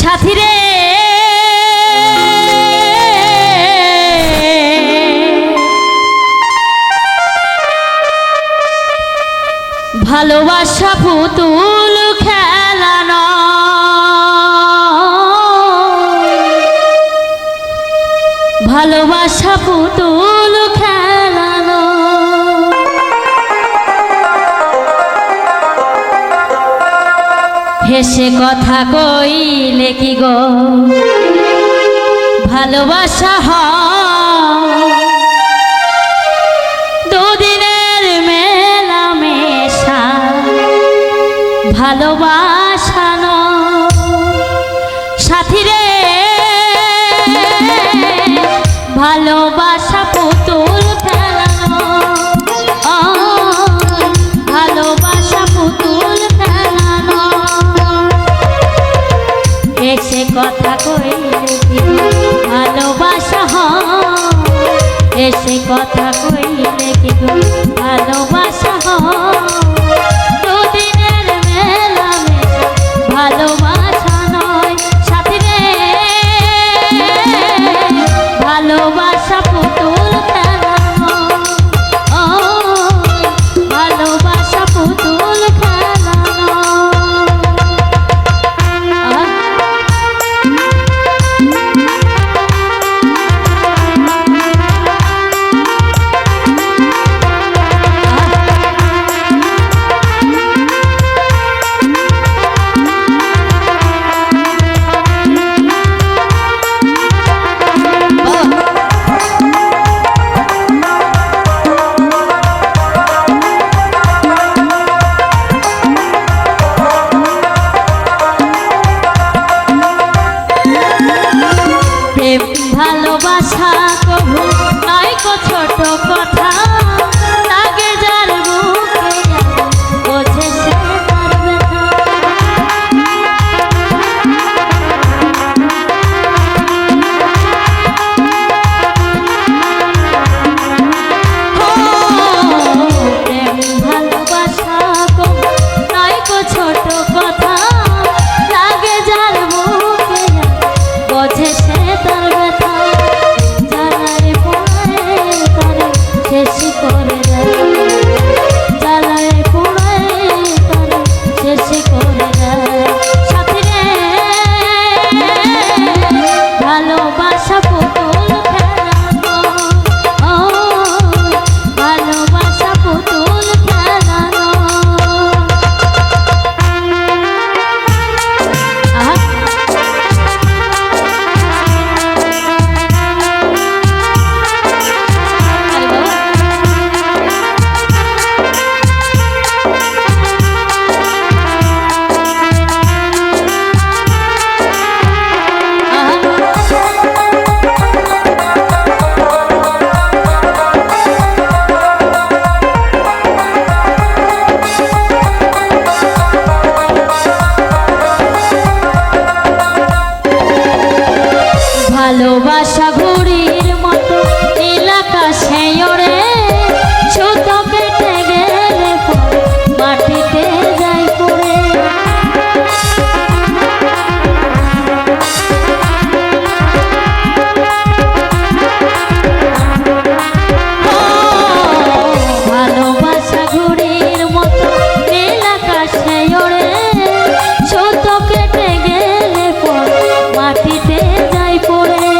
সাথী রে ভালোবাসা পুতুল খেলানো ভালোবাসা পুতুল খেলানো হেসে কথা কইলে কি গো ভালোবাসা হয় দুদিনের মেলামেশা ভালোবাসা নয় সাথী রে ভালোবাসা পুতুল খেলানো ভালোবাসা পুতুল খেলানো এসে কথা কইলে কি ভালোবাসা হয় এসে কথা কইলে কি ভালোবাসা হয় দুদিনের মেলামেশা ভালোবাসা নয় সাথী রে ভালোবাসা পুতুল খেলানো ভালোবাসা পুতুল খেলানো ভালোবাসা কবু নাই কো ছোট কথা লাগে যার বুকে বোঝে সে তার ব্যথা প্রেম ভালোবাসা কবু নাই কো ছোট কথা লাগে যার বুকে বোঝে সে তার ব্যথা শেষ করে দেয় জ্বালায় পোড়ায় তার শেষ করে দেয় সাথী রে ভালোবাসা পুতুল খেলানো ভালোবাসা পুতুল খেলানো ভালোবাসা ঘুড়ির মতো এলাকা সেয়রে সুতো কেটে গেলে মাটিতে যাই পড়ে ভালোবাসা ঘুড়ির মতো এলাকা সেয়রে সুতো কেটে গেলে মাটিতে যাই পড়ে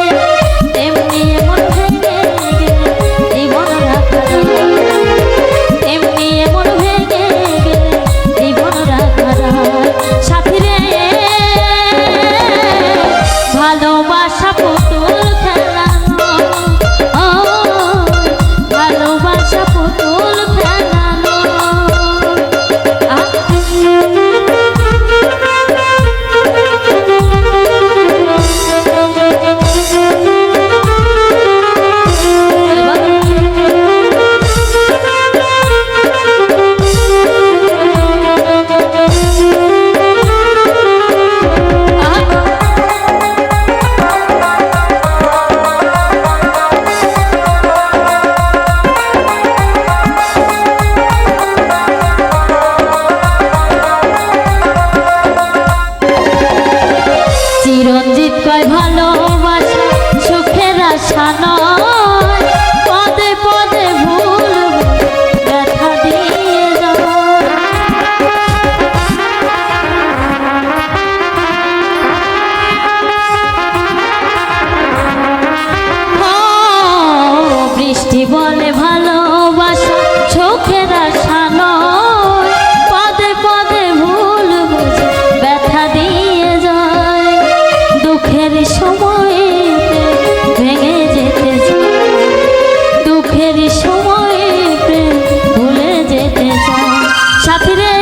কয় ভালোবাসা সুখের আশা নয়, পদে পদে ভুল ব্যথা দিয়ে যায়। বৃষ্টি বলে ভালোবাসা সুখের আশা নয়, পদে পদে ভুল বুঝে ব্যথা দিয়ে যায়। দুঃখের সময়ে ভেঙে যেতে চায়, দুঃখের সময়ে ভুলে যেতে চায়। সাথী রে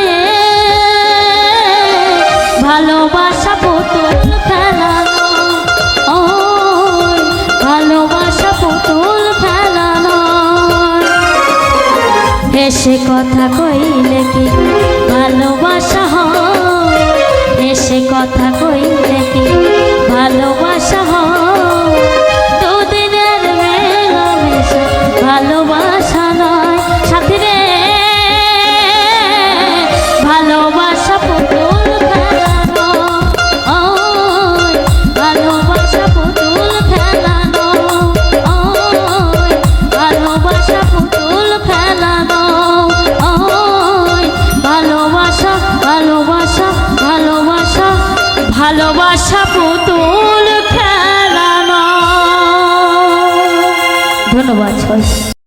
ভালোবাসা পুতুল ফেলানো, ও ভালোবাসা পুতুল ফেলানো। এসে কথা কইলে কি ভালোবাসা হয়, এসে কথা কইলে কি ভালোবাসা হয়। দুদিনের মেলামেশা ভালোবাসা নয়। সাথী রে ভালোবাসা পুতুল ফেলানো, ও ভালোবাসা পুতুল ফেলানো, ও ভালোবাসা পুতুল ফেলানো, ও ভালোবাসা ভালোবাসা ভালোবাসা ভালোবাসা পুতুল খেলানো। ধন্যবাদ।